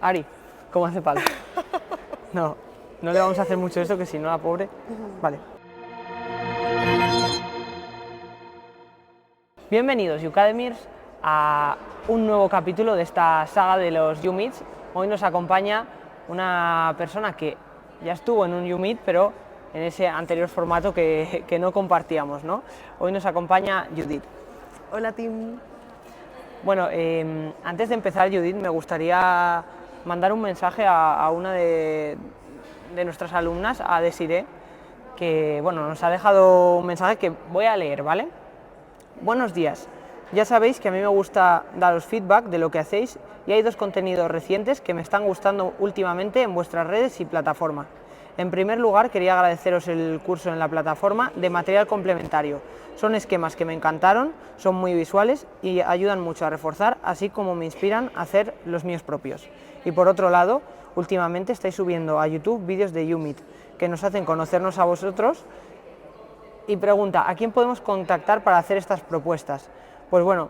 Ari, ¿cómo hace falta? No, no le vamos a hacer mucho eso, que si no la pobre... Vale. Bienvenidos, Youcademirs, a un nuevo capítulo de esta saga de los YouMeets. Hoy nos acompaña una persona que ya estuvo en un YouMeet, pero en ese anterior formato que no compartíamos, ¿no? Hoy nos acompaña Judith. Hola, Tim. Bueno, antes de empezar, Judith, me gustaría mandar un mensaje a una de nuestras alumnas, a Desiree, que bueno, nos ha dejado un mensaje que voy a leer, ¿vale? Buenos días. Ya sabéis que a mí me gusta daros feedback de lo que hacéis y hay dos contenidos recientes que me están gustando últimamente en vuestras redes y plataforma. En primer lugar, quería agradeceros el curso en la plataforma de material complementario. Son esquemas que me encantaron, son muy visuales y ayudan mucho a reforzar, así como me inspiran a hacer los míos propios. Y por otro lado, últimamente estáis subiendo a YouTube vídeos de YouMeet que nos hacen conocernos a vosotros. Y pregunta, ¿a quién podemos contactar para hacer estas propuestas? Pues bueno,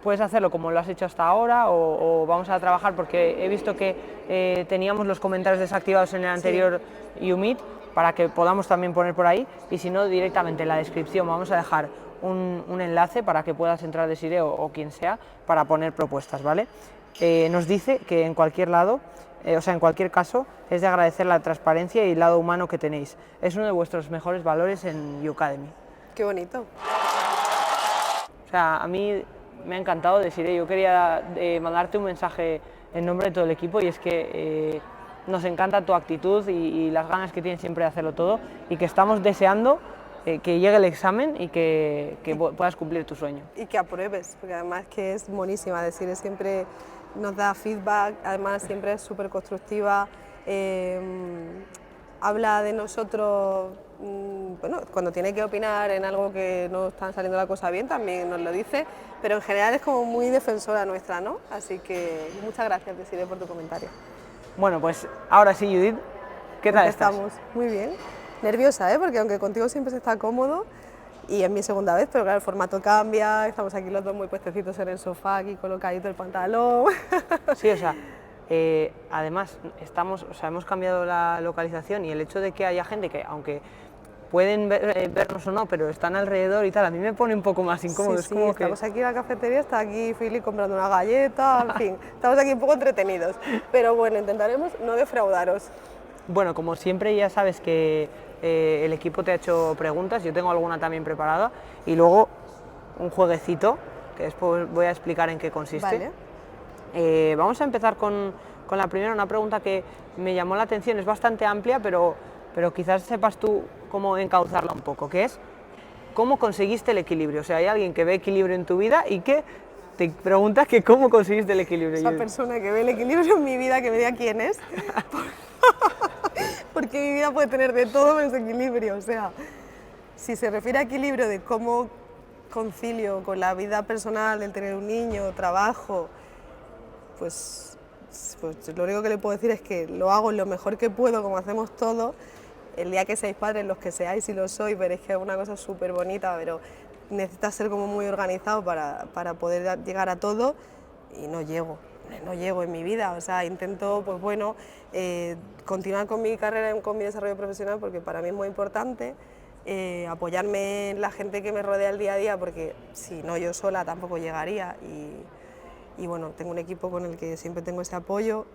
puedes hacerlo como lo has hecho hasta ahora o vamos a trabajar, porque he visto que teníamos los comentarios desactivados en el anterior YouMeet, para que podamos también poner por ahí, y si no, directamente en la descripción vamos a dejar un enlace para que puedas entrar Desiree o quien sea para poner propuestas, ¿vale? Nos dice que en cualquier lado, en cualquier caso, es de agradecer la transparencia y el lado humano que tenéis. Es uno de vuestros mejores valores en Youcademy. Qué bonito. O sea, a mí me ha encantado, Desiree. Yo quería mandarte un mensaje en nombre de todo el equipo, y es que nos encanta tu actitud y las ganas que tienes siempre de hacerlo todo, y que estamos deseando que llegue el examen y que puedas cumplir tu sueño. Y que apruebes, porque además que es buenísima. Desiree siempre nos da feedback, además siempre es súper constructiva, habla de nosotros, bueno, cuando tiene que opinar en algo que no está saliendo la cosa bien también nos lo dice, pero en general es como muy defensora nuestra, ¿no? Así que muchas gracias, Desiree, por tu comentario. Bueno, pues ahora sí, Judith, ¿qué tal estás? Estamos muy bien, nerviosa, porque aunque contigo siempre se está cómodo, y es mi segunda vez, pero claro, el formato cambia, estamos aquí los dos muy puestecitos en el sofá, aquí colocadito el pantalón. Sí, o sea, además hemos cambiado la localización, y el hecho de que haya gente que, aunque pueden vernos o no, pero están alrededor y tal, a mí me pone un poco más incómodo. Sí, es como estamos aquí en la cafetería, está aquí Philip comprando una galleta, en fin, estamos aquí un poco entretenidos, pero bueno, intentaremos no defraudaros. Bueno, como siempre ya sabes que el equipo te ha hecho preguntas, yo tengo alguna también preparada, y luego un jueguecito que después voy a explicar en qué consiste. Vale. Vamos a empezar con la primera, una pregunta que me llamó la atención, es bastante amplia, pero quizás sepas tú cómo encauzarla un poco, que es ¿cómo conseguiste el equilibrio? O sea, hay alguien que ve equilibrio en tu vida y que te pregunta que cómo conseguiste el equilibrio. Esa persona que ve el equilibrio en mi vida, que me diga quién es. Porque mi vida puede tener de todo menos equilibrio, o sea, si se refiere a equilibrio de cómo concilio con la vida personal, el tener un niño, trabajo, pues lo único que le puedo decir es que lo hago lo mejor que puedo, como hacemos todos. El día que seáis padres, los que seáis, si lo sois, veréis que es una cosa súper bonita, pero necesitas ser como muy organizado para poder llegar a todo, y no llego en mi vida, o sea, intento, pues bueno, continuar con mi carrera, con mi desarrollo profesional, porque para mí es muy importante, apoyarme en la gente que me rodea el día a día, porque si no yo sola tampoco llegaría, y bueno, tengo un equipo con el que siempre tengo ese apoyo,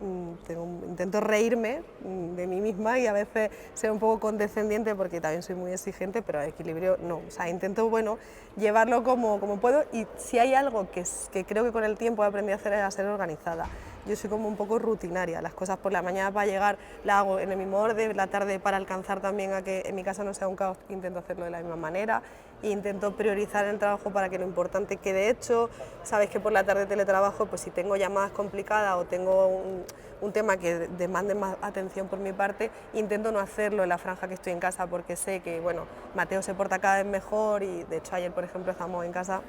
intento reírme de mí misma y a veces ser un poco condescendiente, porque también soy muy exigente, pero el equilibrio no, o sea, intento, bueno, llevarlo como puedo, y si hay algo que creo que con el tiempo he aprendido a hacer es a ser organizada. Yo soy como un poco rutinaria, las cosas por la mañana para llegar las hago en el mismo orden, la tarde para alcanzar también a que en mi casa no sea un caos, intento hacerlo de la misma manera, e intento priorizar el trabajo para que lo importante quede hecho. Sabes que por la tarde teletrabajo, pues si tengo llamadas complicadas o tengo un tema que demande más atención por mi parte, intento no hacerlo en la franja que estoy en casa, porque sé que, bueno, Mateo se porta cada vez mejor, y de hecho ayer, por ejemplo, estábamos en casa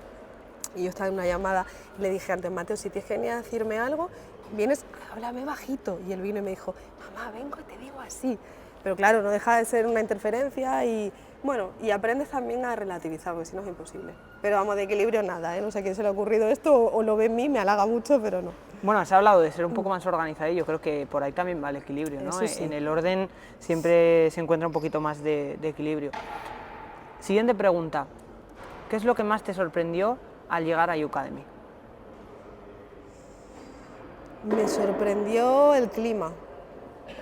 y yo estaba en una llamada y le dije antes, Mateo, si tienes que venir a decirme algo, vienes, háblame bajito. Y él vino y me dijo, mamá, vengo y te digo así. Pero claro, no deja de ser una interferencia, y bueno, y aprendes también a relativizar, porque si no es imposible. Pero vamos, de equilibrio nada, ¿eh? No sé a quién se le ha ocurrido esto, o lo ve en mí, me halaga mucho, pero no. Bueno, has hablado de ser un poco más organizado y yo creo que por ahí también va el equilibrio, ¿no? Eso sí. En el orden siempre se encuentra un poquito más de equilibrio. Siguiente pregunta. ¿Qué es lo que más te sorprendió al llegar a Youcademy? Me sorprendió el clima.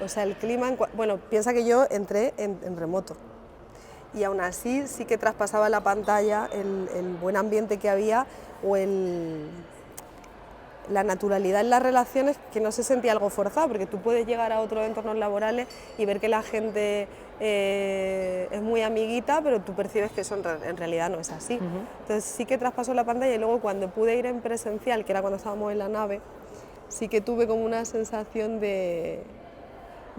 O sea, el clima, bueno, piensa que yo entré en remoto y aún así sí que traspasaba la pantalla el buen ambiente que había o la naturalidad en las relaciones, que no se sentía algo forzado, porque tú puedes llegar a otros entornos laborales y ver que la gente es muy amiguita, pero tú percibes que eso en realidad no es así. Entonces sí que traspasó la pantalla y luego cuando pude ir en presencial, que era cuando estábamos en la nave, sí que tuve como una sensación de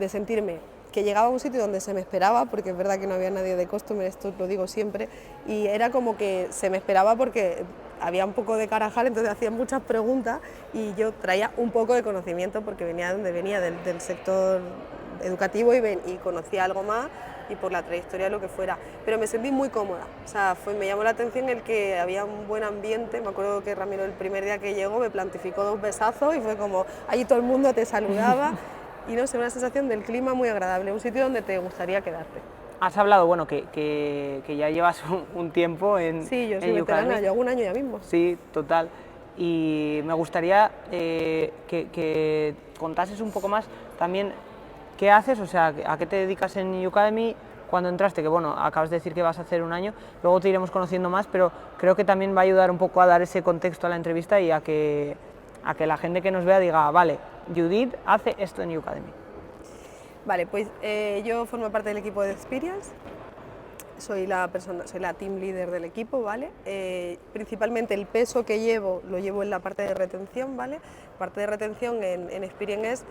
sentirme que llegaba a un sitio donde se me esperaba, porque es verdad que no había nadie de Customer, esto lo digo siempre, y era como que se me esperaba porque había un poco de carajal, entonces hacían muchas preguntas y yo traía un poco de conocimiento porque venía donde venía, del sector educativo y conocía algo más y por la trayectoria lo que fuera, pero me sentí muy cómoda, o sea, me llamó la atención el que había un buen ambiente. Me acuerdo que Ramiro el primer día que llegó me plantificó 2 besazos y fue como, allí todo el mundo te saludaba. Y no sé, una sensación del clima muy agradable, un sitio donde te gustaría quedarte. Has hablado, bueno, que ya llevas un tiempo en Sí, yo soy Youcademy. veterana, yo hago un año ya mismo. Sí, total. Y me gustaría que contases un poco más también qué haces, o sea, a qué te dedicas en Youcademy cuando entraste, que bueno, acabas de decir que vas a hacer un año, luego te iremos conociendo más, pero creo que también va a ayudar un poco a dar ese contexto a la entrevista y a que la gente que nos vea diga, vale, Judith hace esto en Youcademy. Vale, pues yo formo parte del equipo de Experience, soy la team leader del equipo, ¿vale? Principalmente el peso que llevo lo llevo en la parte de retención, ¿vale? Parte de retención en Experience es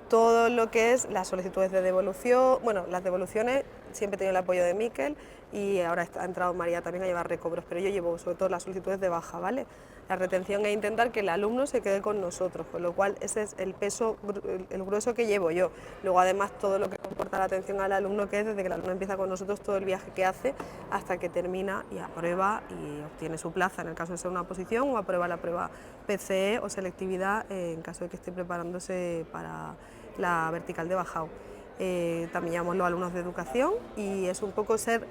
todo lo que es las solicitudes de devolución, bueno, las devoluciones, siempre he tenido el apoyo de Miquel y ahora ha entrado María también a llevar recobros, pero yo llevo sobre todo las solicitudes de baja, ¿vale? La retención es intentar que el alumno se quede con nosotros, con lo cual ese es el peso, el grueso que llevo yo. Luego además todo lo que comporta la atención al alumno, que es desde que el alumno empieza con nosotros todo el viaje que hace hasta que termina y aprueba y obtiene su plaza en el caso de ser una oposición o aprueba la prueba PCE o selectividad en caso de que esté preparándose para la vertical de bajado. También llamamos los alumnos de educación y es un poco ser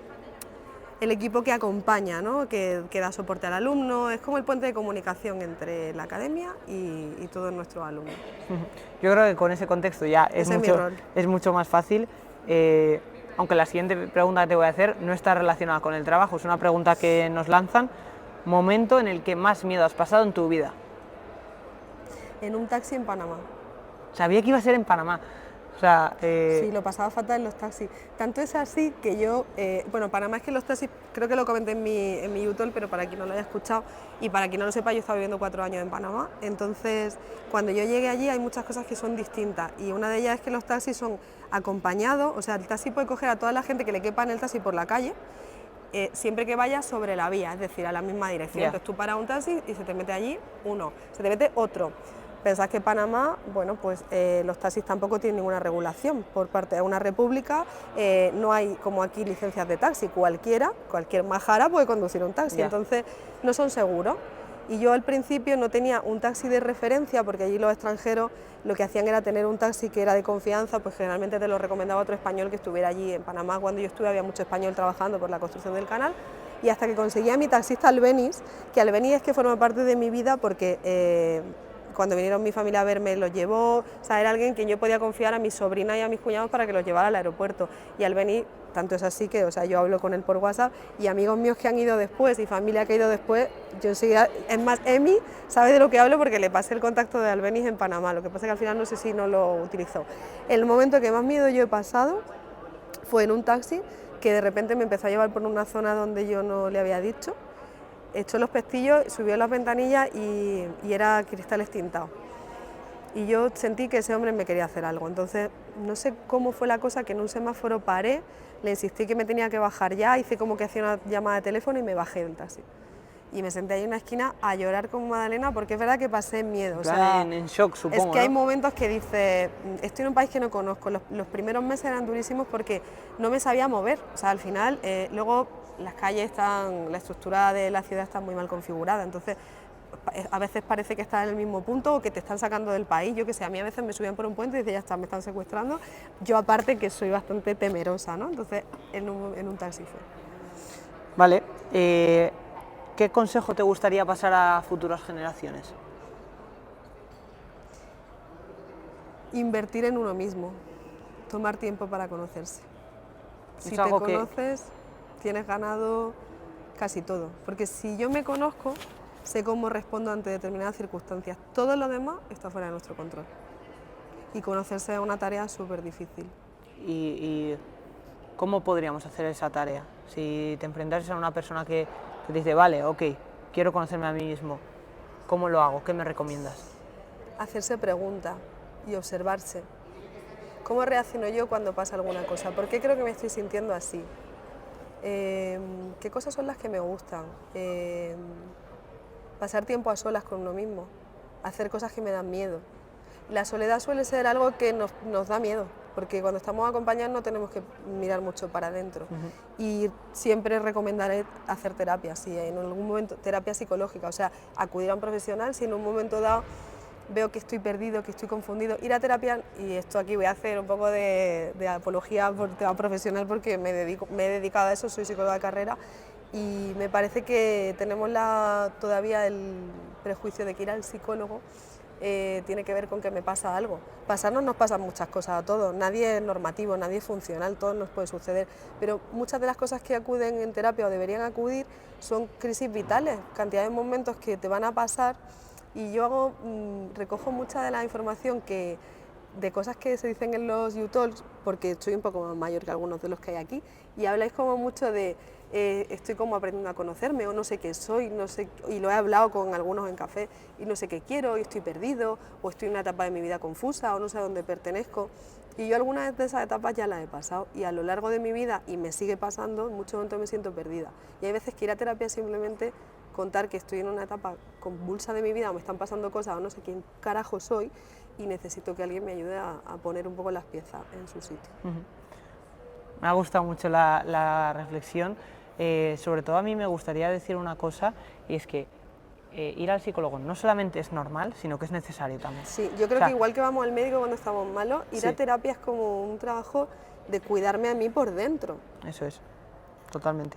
el equipo que acompaña, ¿no? que da soporte al alumno, es como el puente de comunicación entre la academia y todos nuestros alumnos. Yo creo que con ese contexto ya es mucho más fácil, aunque la siguiente pregunta que te voy a hacer no está relacionada con el trabajo, es una pregunta que nos lanzan. Momento en el que más miedo has pasado en tu vida. En un taxi en Panamá. Sabía que iba a ser en Panamá. O sea, Sí, lo pasaba fatal en los taxis. Tanto es así que yo, bueno, Panamá es que los taxis, creo que lo comenté en mi YouTube, pero para quien no lo haya escuchado y para quien no lo sepa, yo estaba viviendo 4 años en Panamá. Entonces, cuando yo llegué allí hay muchas cosas que son distintas y una de ellas es que los taxis son acompañados, o sea, el taxi puede coger a toda la gente que le quepa en el taxi por la calle, siempre que vaya sobre la vía, es decir, a la misma dirección. Yeah. Entonces tú paras un taxi y se te mete allí uno, se te mete otro. Pensás que Panamá, bueno, pues los taxis tampoco tienen ninguna regulación por parte de una república, no hay como aquí licencias de taxi, cualquier majara puede conducir un taxi, entonces no son seguros. Y yo al principio no tenía un taxi de referencia porque allí los extranjeros lo que hacían era tener un taxi que era de confianza, pues generalmente te lo recomendaba otro español que estuviera allí. En Panamá cuando yo estuve había mucho español trabajando por la construcción del canal y hasta que conseguí a mi taxista Albeniz, que Albeniz es que forma parte de mi vida porque cuando vinieron mi familia a verme los llevó, o sea, era alguien que yo podía confiar a mi sobrina y a mis cuñados para que los llevara al aeropuerto. Y Albeniz, tanto es así que, o sea, yo hablo con él por WhatsApp y amigos míos que han ido después y familia que ha ido después, yo enseguida, es más, Emi sabe de lo que hablo porque le pasé el contacto de Albeniz en Panamá, lo que pasa es que al final no sé si no lo utilizó. El momento que más miedo yo he pasado fue en un taxi que de repente me empezó a llevar por una zona donde yo no le había dicho. Echó los pestillos, subió las ventanillas y era cristales tintados. Y yo sentí que ese hombre me quería hacer algo. Entonces, no sé cómo fue la cosa, que en un semáforo paré, le insistí que me tenía que bajar ya, hice como que hacía una llamada de teléfono y me bajé del taxi. Y me senté ahí en una esquina a llorar como Magdalena porque es verdad que pasé miedo. O sea, en shock, supongo. Es que hay momentos que dices, estoy en un país que no conozco. Los primeros meses eran durísimos porque no me sabía mover. O sea, al final, luego las calles están, la estructura de la ciudad está muy mal configurada. Entonces, a veces parece que estás en el mismo punto o que te están sacando del país. Yo que sé, a mí a veces me subían por un puente y decía, ya está, me están secuestrando. Yo aparte que soy bastante temerosa, ¿no? Entonces en un taxi fue. Vale, ¿qué consejo te gustaría pasar a futuras generaciones? Invertir en uno mismo, tomar tiempo para conocerse. Si te algo que- conoces, tienes ganado casi todo. Porque si yo me conozco, sé cómo respondo ante determinadas circunstancias. Todo lo demás está fuera de nuestro control. Y conocerse es una tarea súper difícil. ¿Y cómo podríamos hacer esa tarea? Si te enfrentases a una persona que te dice, vale, ok, quiero conocerme a mí mismo, ¿cómo lo hago? ¿Qué me recomiendas? Hacerse preguntas y observarse. ¿Cómo reacciono yo cuando pasa alguna cosa? ¿Por qué creo que me estoy sintiendo así? ¿Qué cosas son las que me gustan? Pasar tiempo a solas con uno mismo, hacer cosas que me dan miedo. La soledad suele ser algo que nos da miedo, porque cuando estamos acompañados no tenemos que mirar mucho para adentro. Y siempre recomendaré hacer terapia, si en algún momento, terapia psicológica, o sea, acudir a un profesional si en un momento dado veo que estoy perdido, que estoy confundido, ir a terapia, y esto aquí voy a hacer un poco de apología por tema profesional porque me he dedicado a eso, soy psicóloga de carrera, y me parece que tenemos todavía el prejuicio de que ir al psicólogo tiene que ver con que me pasa algo. Pasarnos nos pasan muchas cosas a todos, nadie es normativo, nadie es funcional, todo nos puede suceder, pero muchas de las cosas que acuden en terapia o deberían acudir son crisis vitales, cantidad de momentos que te van a pasar. Y yo recojo mucha de la información de cosas que se dicen en los YouTubes, porque soy un poco más mayor que algunos de los que hay aquí, y habláis como mucho de estoy como aprendiendo a conocerme, o no sé qué soy, no sé, y lo he hablado con algunos en café, y no sé qué quiero, y estoy perdido, o estoy en una etapa de mi vida confusa, o no sé a dónde pertenezco. Y yo algunas de esas etapas ya las he pasado, y a lo largo de mi vida, y me sigue pasando, en muchos momentos me siento perdida. Y hay veces que ir a terapia simplemente contar que estoy en una etapa convulsa de mi vida, o me están pasando cosas, o no sé quién carajo soy, y necesito que alguien me ayude a poner un poco las piezas en su sitio. Me ha gustado mucho la reflexión, sobre todo a mí me gustaría decir una cosa, y es que ir al psicólogo no solamente es normal, sino que es necesario también. Sí, yo creo que igual que vamos al médico cuando estamos malos, ir a terapia es como un trabajo de cuidarme a mí por dentro. Eso es, totalmente.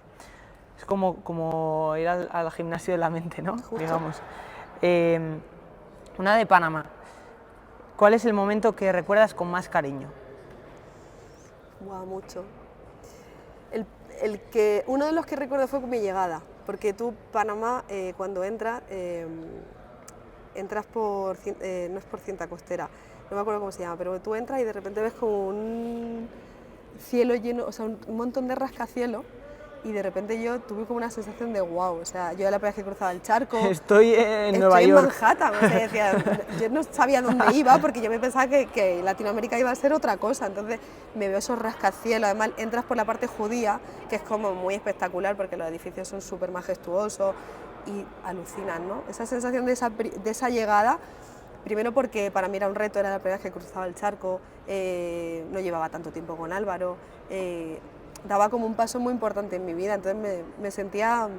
Es como ir al gimnasio de la mente, ¿no? Justo. Digamos. Una de Panamá. ¿Cuál es el momento que recuerdas con más cariño? Buah, mucho. Uno de los que recuerdo fue mi llegada, porque tú, Panamá, cuando entras por, no es por cinta costera, no me acuerdo cómo se llama, pero tú entras y de repente ves como un cielo lleno, o sea, un montón de rascacielos, y de repente yo tuve como una sensación de wow, o sea, yo era la primera vez que cruzaba el charco. Estoy en Nueva York. Estoy en Manhattan, o sea, decía, yo no sabía dónde iba porque yo me pensaba que Latinoamérica iba a ser otra cosa, entonces me veo esos rascacielos, además entras por la parte judía, que es como muy espectacular porque los edificios son súper majestuosos y alucinan, ¿no? Esa sensación de esa llegada, primero porque para mí era un reto, era la primera vez que cruzaba el charco, no llevaba tanto tiempo con Álvaro, daba como un paso muy importante en mi vida, entonces me sentía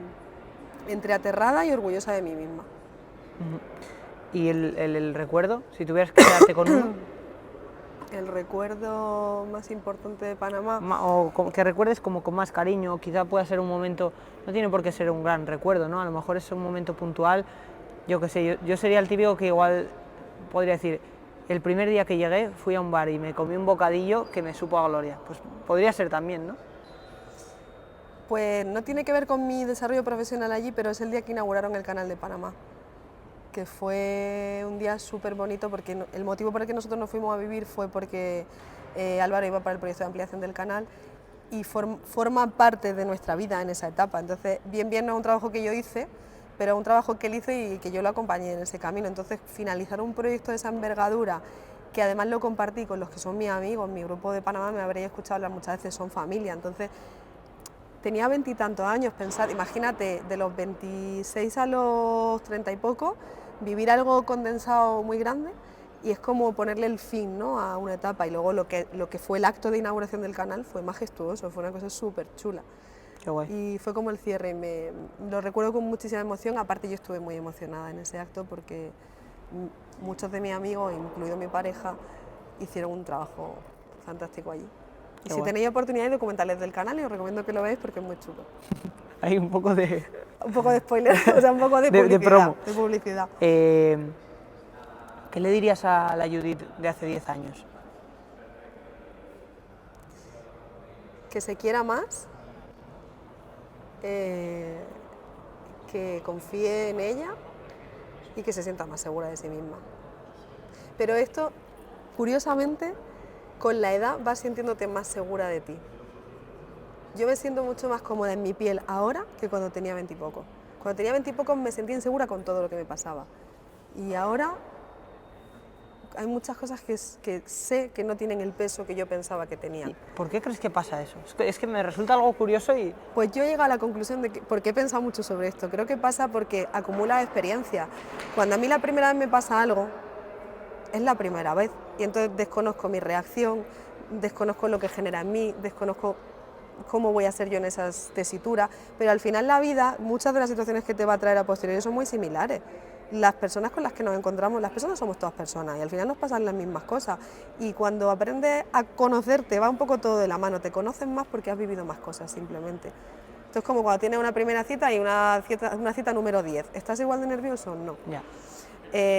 entre aterrada y orgullosa de mí misma. ¿Y el recuerdo? Si tuvieras que quedarte con uno. El recuerdo más importante de Panamá. O que recuerdes como con más cariño, quizá pueda ser un momento, no tiene por qué ser un gran recuerdo, ¿no? A lo mejor es un momento puntual, yo qué sé, yo sería el típico que igual podría decir, el primer día que llegué fui a un bar y me comí un bocadillo que me supo a gloria. Pues podría ser también, ¿no? Pues no tiene que ver con mi desarrollo profesional allí, pero es el día que inauguraron el canal de Panamá, que fue un día súper bonito porque el motivo por el que nosotros nos fuimos a vivir fue porque Álvaro iba para el proyecto de ampliación del canal y forma parte de nuestra vida en esa etapa. Entonces, bien no es un trabajo que yo hice, pero es un trabajo que él hizo y que yo lo acompañé en ese camino. Entonces, finalizar un proyecto de esa envergadura, que además lo compartí con los que son mis amigos, mi grupo de Panamá, me habréis escuchado hablar muchas veces, son familia. Entonces, tenía 20 y tantos años, imagínate, de los 26 a los 30 y poco, vivir algo condensado muy grande, y es como ponerle el fin, ¿no?, a una etapa. Y luego lo que fue el acto de inauguración del canal fue majestuoso, fue una cosa súper chula. Qué guay. Y fue como el cierre, lo recuerdo con muchísima emoción, aparte yo estuve muy emocionada en ese acto porque muchos de mis amigos, incluido mi pareja, hicieron un trabajo fantástico allí. Y Qué si guay. tenéis oportunidad de documentales del canal, os recomiendo que lo veáis porque es muy chulo. Hay un poco de, Un poco de spoiler, o sea, un poco de publicidad. promo. De publicidad. ¿Qué le dirías a la Judith de hace 10 años? Que se quiera más, que confíe en ella y que se sienta más segura de sí misma. Pero esto, curiosamente, con la edad vas sintiéndote más segura de ti. Yo me siento mucho más cómoda en mi piel ahora que cuando tenía 20 y poco. Cuando tenía 20 y poco me sentía insegura con todo lo que me pasaba. Y ahora hay muchas cosas que sé que no tienen el peso que yo pensaba que tenían. ¿Por qué crees que pasa eso? Es que me resulta algo curioso y... Pues yo he llegado a la conclusión de que, porque he pensado mucho sobre esto, creo que pasa porque acumulas experiencia. Cuando a mí la primera vez me pasa algo, es la primera vez, y entonces desconozco mi reacción, desconozco lo que genera en mí, desconozco cómo voy a ser yo en esas tesituras, pero al final la vida, muchas de las situaciones que te va a traer a posteriori son muy similares. Las personas con las que nos encontramos, las personas somos todas personas y al final nos pasan las mismas cosas, y cuando aprendes a conocerte va un poco todo de la mano, te conoces más porque has vivido más cosas simplemente. Esto es como cuando tienes una primera cita y una cita número 10, ¿estás igual de nervioso? No. Ya.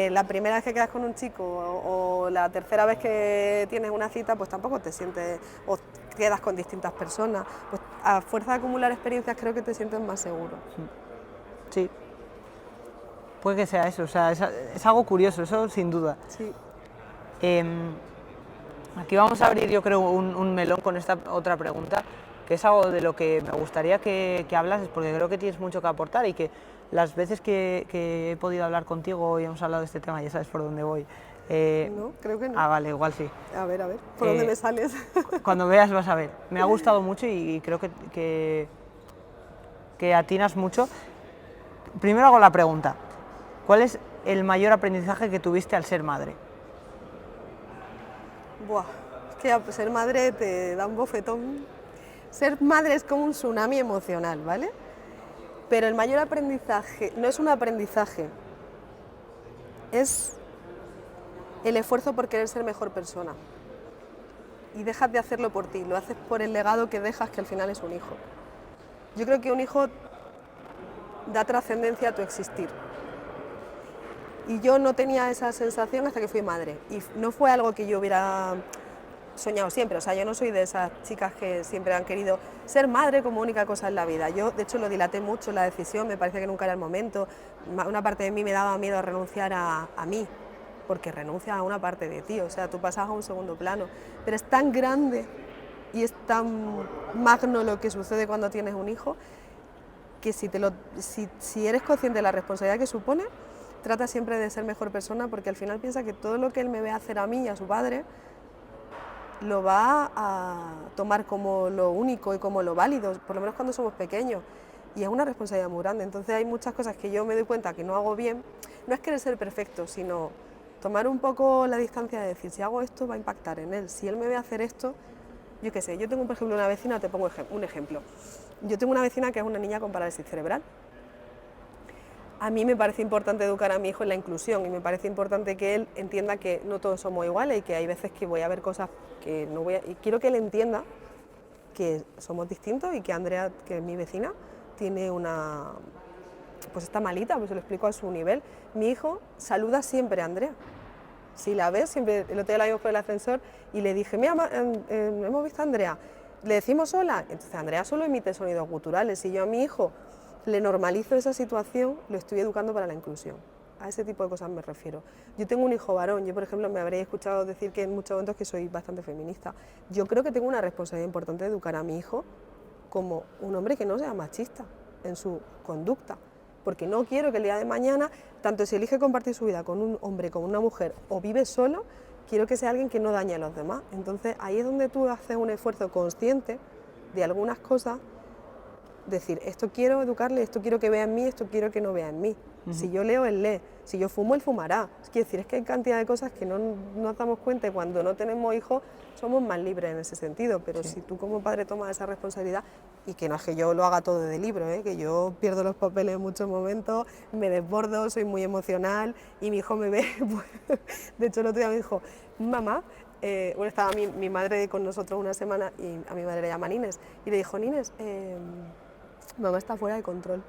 La primera vez que quedas con un chico o la tercera vez que tienes una cita, pues tampoco te sientes, o quedas con distintas personas, pues a fuerza de acumular experiencias creo que te sientes más seguro. Sí. Puede que sea eso, o sea, es algo curioso, eso sin duda. Sí. Aquí vamos a abrir, yo creo, un melón con esta otra pregunta, que es algo de lo que me gustaría que hablases, porque creo que tienes mucho que aportar y que las veces que he podido hablar contigo y hemos hablado de este tema, ya sabes por dónde voy. No, creo que no. Ah, vale, igual sí. A ver, ¿por dónde me sales? Cuando veas vas a ver. Me ha gustado mucho y creo que atinas mucho. Primero hago la pregunta. ¿Cuál es el mayor aprendizaje que tuviste al ser madre? Buah, es que ser madre te da un bofetón. Ser madre es como un tsunami emocional, ¿vale? Pero el mayor aprendizaje no es un aprendizaje, es el esfuerzo por querer ser mejor persona. Y dejas de hacerlo por ti, lo haces por el legado que dejas, que al final es un hijo. Yo creo que un hijo da trascendencia a tu existir. Y yo no tenía esa sensación hasta que fui madre. Y no fue algo que yo hubiera soñado siempre. O sea, yo no soy de esas chicas que siempre han querido ser madre como única cosa en la vida. Yo, de hecho, lo dilaté mucho la decisión, me parecía que nunca era el momento. Una parte de mí me daba miedo a renunciar a mí, porque renuncias a una parte de ti, o sea, tú pasas a un segundo plano. Pero es tan grande y es tan magno lo que sucede cuando tienes un hijo, que si eres consciente de la responsabilidad que supone, trata siempre de ser mejor persona, porque al final piensa que todo lo que él me ve hacer a mí y a su padre lo va a tomar como lo único y como lo válido, por lo menos cuando somos pequeños, y es una responsabilidad muy grande. Entonces hay muchas cosas que yo me doy cuenta que no hago bien, no es querer ser perfecto, sino tomar un poco la distancia de decir, si hago esto va a impactar en él, si él me ve hacer esto, yo qué sé, yo tengo por ejemplo una vecina, te pongo un ejemplo, yo tengo una vecina que es una niña con parálisis cerebral. A mí me parece importante educar a mi hijo en la inclusión y me parece importante que él entienda que no todos somos iguales y que hay veces que voy a ver cosas que no voy a... Y quiero que él entienda que somos distintos y que Andrea, que es mi vecina, tiene una... pues está malita, pues se lo explico a su nivel. Mi hijo saluda siempre a Andrea. Si la ves, siempre, el otro día la vimos por el ascensor y le dije, mira, hemos visto a Andrea, le decimos hola, entonces Andrea solo emite sonidos guturales y yo a mi hijo le normalizo esa situación, lo estoy educando para la inclusión. A ese tipo de cosas me refiero. Yo tengo un hijo varón, yo por ejemplo me habréis escuchado decir que en muchos momentos que soy bastante feminista. Yo creo que tengo una responsabilidad importante de educar a mi hijo como un hombre que no sea machista en su conducta, porque no quiero que el día de mañana, tanto si elige compartir su vida con un hombre, con una mujer o vive solo, quiero que sea alguien que no dañe a los demás. Entonces ahí es donde tú haces un esfuerzo consciente de algunas cosas, decir, esto quiero educarle, esto quiero que vea en mí, esto quiero que no vea en mí. Si yo leo, él lee. Si yo fumo, él fumará. Es decir, es que hay cantidad de cosas que no nos damos cuenta y cuando no tenemos hijos somos más libres en ese sentido, pero si tú como padre tomas esa responsabilidad, y que no es que yo lo haga todo de libro, que yo pierdo los papeles en muchos momentos, me desbordo, soy muy emocional y mi hijo me ve, pues, de hecho el otro día me dijo, mamá, bueno, estaba mi madre con nosotros una semana y a mi madre le llama Nines, y le dijo, Nines, mamá está fuera de control,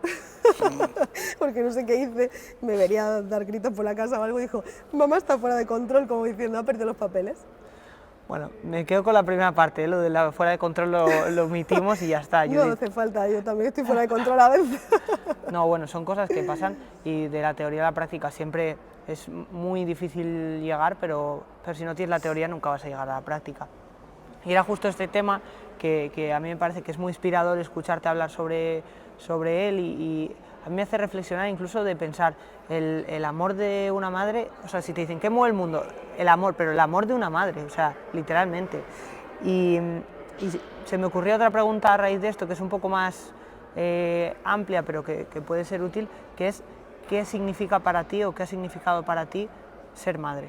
porque no sé qué hice, me vería dar gritos por la casa o algo, y dijo, mamá está fuera de control, como diciendo, ha perdido los papeles. Bueno, me quedo con la primera parte, lo de la fuera de control lo omitimos y ya está. No hace falta, yo también estoy fuera de control a veces. No, bueno, son cosas que pasan y de la teoría a la práctica siempre es muy difícil llegar, pero si no tienes la teoría nunca vas a llegar a la práctica. Y era justo este tema que a mí me parece que es muy inspirador escucharte hablar sobre él y a mí me hace reflexionar incluso de pensar el amor de una madre, o sea, si te dicen ¿qué mueve el mundo? El amor, pero el amor de una madre, o sea, literalmente. Y se me ocurrió otra pregunta a raíz de esto, que es un poco más amplia, pero que puede ser útil, que es ¿qué significa para ti o qué ha significado para ti ser madre?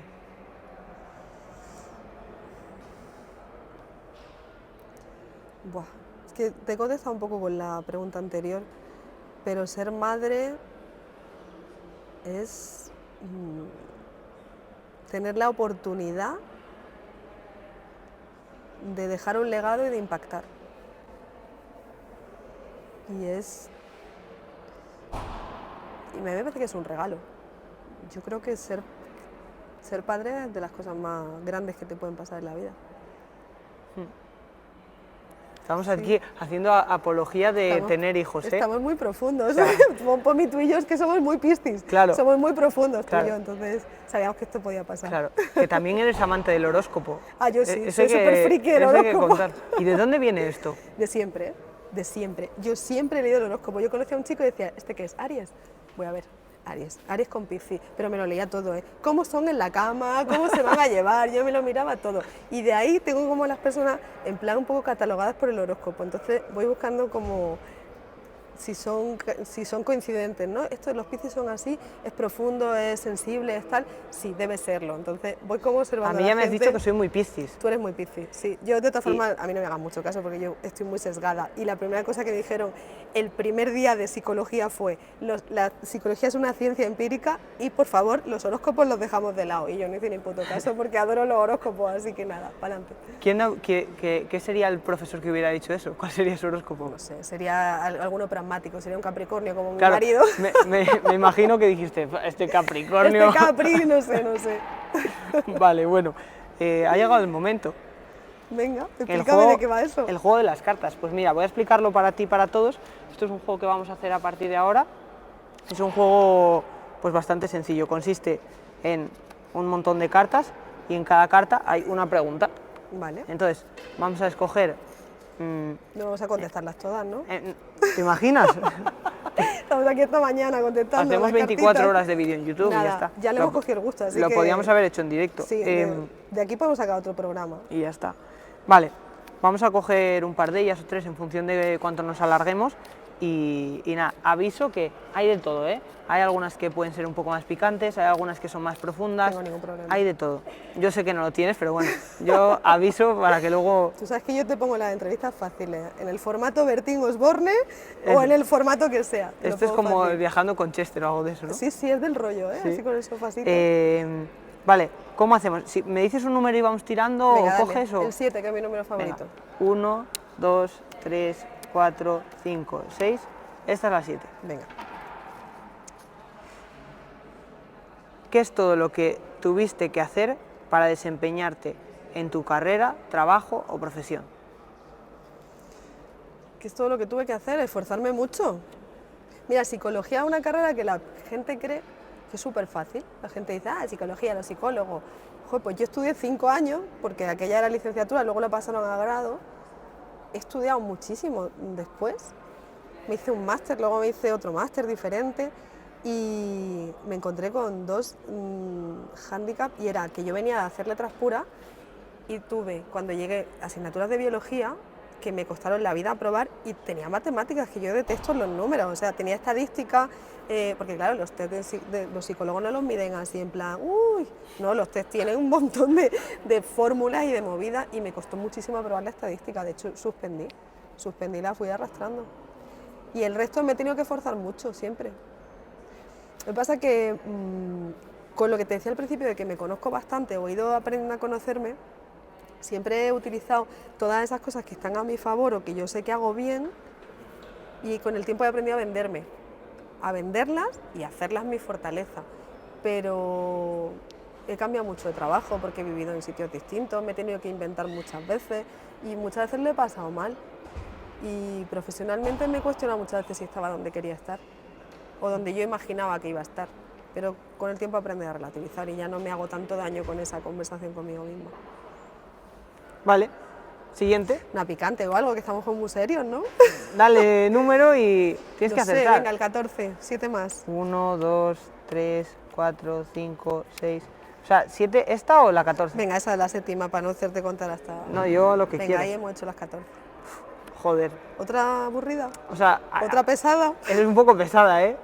Buah, es que te he contestado un poco con la pregunta anterior, pero ser madre es tener la oportunidad de dejar un legado y de impactar. Y me parece que es un regalo. Yo creo que ser padre es de las cosas más grandes que te pueden pasar en la vida. Estamos aquí haciendo apología de tener hijos, ¿eh? Estamos muy profundos. Pomi, tú y yo es que somos muy piscis. Claro. Somos muy profundos tú y yo, entonces sabíamos que esto podía pasar. Claro, que también eres amante del horóscopo. Ah, yo sí, soy súper friki del horóscopo. ¿Y de dónde viene esto? De siempre, de siempre. Yo siempre he leído el horóscopo. Yo conocí a un chico y decía, ¿este qué es? ¿Aries? Voy a ver. Aries con Piscis, pero me lo leía todo, cómo son en la cama, cómo se van a llevar, yo me lo miraba todo. Y de ahí tengo como las personas en plan un poco catalogadas por el horóscopo, entonces voy buscando como si son coincidentes, ¿no? Esto de los Piscis son así, es profundo, es sensible, es tal, sí, debe serlo. Entonces voy como observando. A mí ya me has dicho que soy muy Piscis. Tú eres muy Piscis, sí. Yo de todas formas, a mí no me hagas mucho caso porque yo estoy muy sesgada. Y la primera cosa que me dijeron el primer día de psicología fue, la psicología es una ciencia empírica y por favor los horóscopos los dejamos de lado. Y yo no hice ni puto caso porque adoro los horóscopos, así que nada, para adelante. ¿Qué sería el profesor que hubiera dicho eso? ¿Cuál sería su horóscopo? No sé, sería alguno pragmático, sería un Capricornio como claro, mi marido. Me imagino que dijiste, este Capricornio... Este Capri, no sé. Vale, bueno, ha llegado el momento. Venga, explícame de qué va eso. El juego de las cartas. Pues mira, voy a explicarlo para ti y para todos. Esto es un juego que vamos a hacer a partir de ahora. Es un juego pues bastante sencillo. Consiste en un montón de cartas y en cada carta hay una pregunta. Vale. Entonces, vamos a escoger... no vamos a contestarlas todas, ¿no? ¿Te imaginas? Estamos aquí esta mañana contestando. Hacemos 24 horas de vídeo en YouTube. Nada, y ya está. Ya le hemos cogido el gusto, así lo que... podíamos haber hecho en directo. Sí, de aquí podemos sacar otro programa. Y ya está. Vale, vamos a coger un par de ellas o tres en función de cuánto nos alarguemos. Y nada, aviso que hay de todo, ¿eh? Hay algunas que pueden ser un poco más picantes, hay algunas que son más profundas. No tengo ningún problema. Hay de todo. Yo sé que no lo tienes, pero bueno, yo aviso para que luego... Tú sabes que yo te pongo las entrevistas fáciles, en el formato Bertín Osborne o en el formato que sea. Esto es como viajando con Chester o algo de eso, ¿no? Sí, es del rollo, ¿eh? Sí. Así con el sofacito. Vale, ¿cómo hacemos? Si me dices un número y vamos tirando, venga, o coges o... El 7, que es mi número favorito. 1, 2, 3, 4, 5, 6. Esta es la 7. Venga. ¿Qué es todo lo que tuviste que hacer para desempeñarte en tu carrera, trabajo o profesión? ¿Qué es todo lo que tuve que hacer? Esforzarme mucho. Mira, psicología es una carrera que la gente cree que es súper fácil. La gente dice, psicología, los psicólogos. Joder, pues yo estudié 5 años, porque aquella era licenciatura, luego la pasaron a grado. He estudiado muchísimo después. Me hice un máster, luego me hice otro máster diferente y me encontré con dos hándicaps, y era que yo venía a hacer letras puras y tuve, cuando llegué, asignaturas de biología que me costaron la vida aprobar, y tenía matemáticas, que yo detesto los números, o sea, tenía estadística, porque claro, los test los psicólogos no los miden así en plan, uy, no, los test tienen un montón de fórmulas y de movidas, y me costó muchísimo aprobar la estadística, de hecho suspendí, la fui arrastrando. Y el resto me he tenido que forzar mucho, siempre. Lo que pasa es que, con lo que te decía al principio de que me conozco bastante, o he ido aprendiendo a conocerme, siempre he utilizado todas esas cosas que están a mi favor o que yo sé que hago bien, y con el tiempo he aprendido a venderlas y a hacerlas mi fortaleza. Pero he cambiado mucho de trabajo porque he vivido en sitios distintos, me he tenido que inventar muchas veces y muchas veces lo he pasado mal. Y profesionalmente me he cuestionado muchas veces si estaba donde quería estar o donde yo imaginaba que iba a estar. Pero con el tiempo aprendí a relativizar y ya no me hago tanto daño con esa conversación conmigo misma. Vale, siguiente. Una picante o algo, que estamos muy serios, ¿no? Dale número y tienes que acertar. Venga, el 14, 7 más. 1, 2, 3, 4, 5, 6... O sea, ¿7 esta o la 14? Venga, esa es la séptima, para no hacerte contar hasta... No, yo lo que quiero. Venga, ahí hemos hecho las 14. Joder. ¿Otra aburrida? O sea... ¿Otra pesada? Es un poco pesada, ¿eh?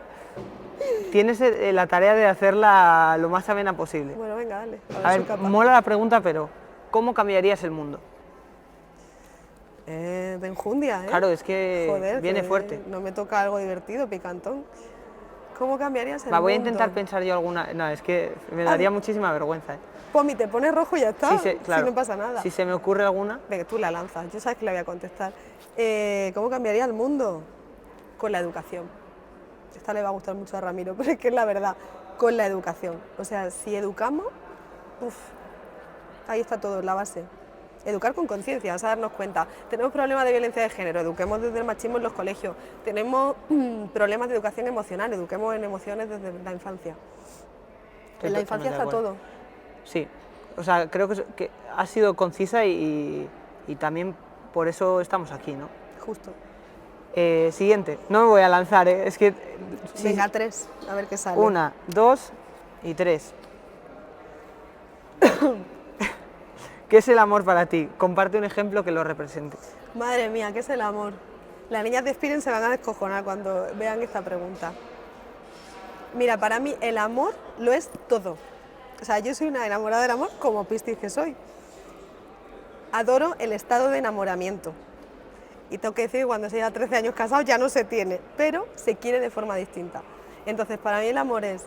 Tienes la tarea de hacerla lo más amena posible. Bueno, venga, dale. A ver, mola la pregunta, pero ¿cómo cambiarías el mundo? De enjundia, ¿eh? Claro, es que joder, viene fuerte. No me toca algo divertido, picantón. ¿Cómo cambiarías el mundo? Voy a intentar pensar yo alguna... No, es que me daría muchísima vergüenza, ¿eh? Pomi, te pones rojo y ya está, claro. si no pasa nada. Si se me ocurre alguna... Venga, tú la lanzas, yo sabes que la voy a contestar. ¿Cómo cambiaría el mundo? Con la educación. Esta le va a gustar mucho a Ramiro, pero es que es la verdad, con la educación. O sea, si educamos, ahí está todo, la base. Educar con conciencia, o sea, darnos cuenta. Tenemos problemas de violencia de género, eduquemos desde el machismo en los colegios. Tenemos problemas de educación emocional, eduquemos en emociones desde la infancia. En la infancia está todo. Sí, o sea, creo que ha sido concisa y también por eso estamos aquí, ¿no? Justo. Siguiente, no me voy a lanzar, ¿eh? Es que... Venga, 3, a ver qué sale. 1, 2 y 3. ¿Qué es el amor para ti? Comparte un ejemplo que lo represente. Madre mía, ¿qué es el amor? Las niñas de Spiren se van a descojonar cuando vean esta pregunta. Mira, para mí el amor lo es todo. O sea, yo soy una enamorada del amor como Piscis que soy. Adoro el estado de enamoramiento. Y tengo que decir que cuando se lleva 13 años casados ya no se tiene, pero se quiere de forma distinta. Entonces, para mí el amor es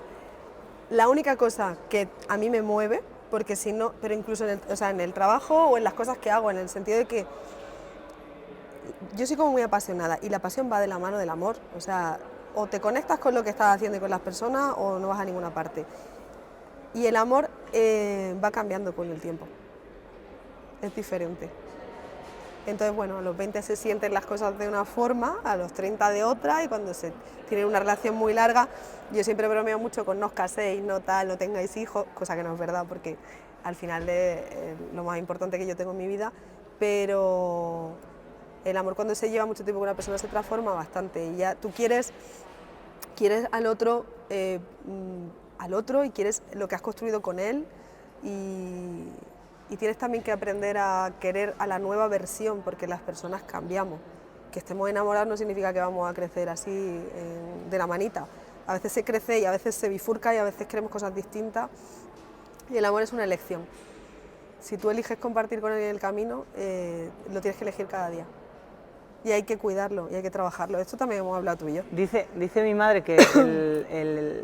la única cosa que a mí me mueve, porque si no, pero incluso en el trabajo o en las cosas que hago, en el sentido de que yo soy como muy apasionada y la pasión va de la mano del amor. O sea, o te conectas con lo que estás haciendo y con las personas o no vas a ninguna parte. Y el amor va cambiando con el tiempo, es diferente. Entonces, bueno, a los 20 se sienten las cosas de una forma, a los 30 de otra, y cuando se tiene una relación muy larga, yo siempre bromeo mucho con no os caséis, no tal, no tengáis hijos, cosa que no es verdad, porque al final es lo más importante que yo tengo en mi vida, pero el amor cuando se lleva mucho tiempo con una persona se transforma bastante, y ya tú quieres al otro y quieres lo que has construido con él, y tienes también que aprender a querer a la nueva versión, porque las personas cambiamos. Que estemos enamorados no significa que vamos a crecer así de la manita. A veces se crece y a veces se bifurca y a veces queremos cosas distintas. Y el amor es una elección. Si tú eliges compartir con alguien el camino, lo tienes que elegir cada día. Y hay que cuidarlo y hay que trabajarlo. Esto también hemos hablado tú y yo. Dice mi madre que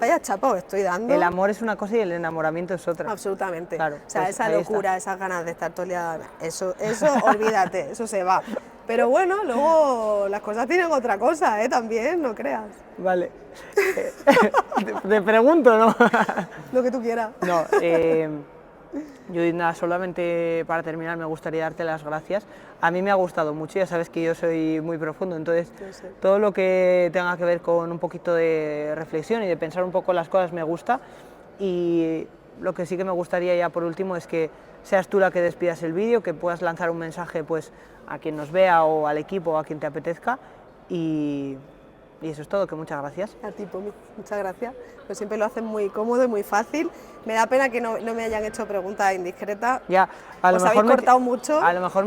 Vaya chapa, os estoy dando. El amor es una cosa y el enamoramiento es otra. Absolutamente. Claro, o sea, pues esa locura, esas ganas de estar todo el día, eso olvídate, eso se va. Pero bueno, luego las cosas tienen otra cosa, también, no creas. Vale. Te pregunto, ¿no? Lo que tú quieras. No, Judith, nada, solamente para terminar me gustaría darte las gracias. A mí me ha gustado mucho, ya sabes que yo soy muy profundo, entonces todo lo que tenga que ver con un poquito de reflexión y de pensar un poco las cosas me gusta, y lo que sí que me gustaría ya por último es que seas tú la que despidas el vídeo, que puedas lanzar un mensaje pues a quien nos vea o al equipo o a quien te apetezca, y Y eso es todo, que muchas gracias. A ti, Pomi, muchas gracias. Pues siempre lo hacen muy cómodo y muy fácil. Me da pena que no me hayan hecho preguntas indiscretas. Ya, a lo Os mejor habéis cortado mucho. A lo mejor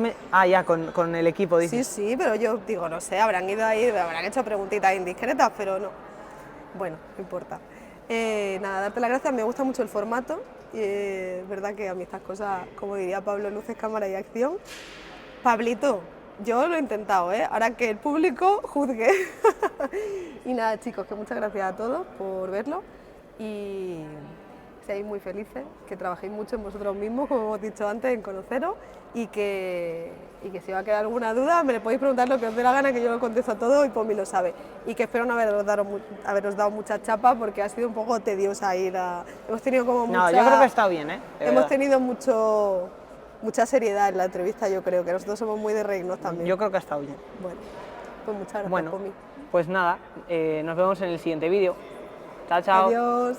ya con el equipo, dices. Sí, sí, pero yo digo, no sé, habrán ido ahí, habrán hecho preguntitas indiscretas, pero no. Bueno, no importa. Nada, darte las gracias, me gusta mucho el formato. Es verdad que a mí estas cosas, como diría Pablo, luces, cámara y acción. Pablito, yo lo he intentado, ¿eh? Ahora que el público juzgue. Y nada, chicos, que muchas gracias a todos por verlo y seáis muy felices, que trabajéis mucho en vosotros mismos, como hemos dicho antes, en conoceros y que si os va a quedar alguna duda me le podéis preguntar lo que os dé la gana, que yo lo contesto a todo y Pomi lo sabe. Y que espero no haberos dado mucha chapa porque ha sido un poco tediosa ir a... Hemos tenido como mucha... No, yo creo que ha estado bien, ¿eh? Hemos tenido mucha seriedad en la entrevista, yo creo, que nosotros somos muy de reírnos también. Yo creo que ha estado bien. Bueno, pues muchas gracias, Bueno, Pomi. pues nada, nos vemos en el siguiente vídeo. Chao, chao. Adiós.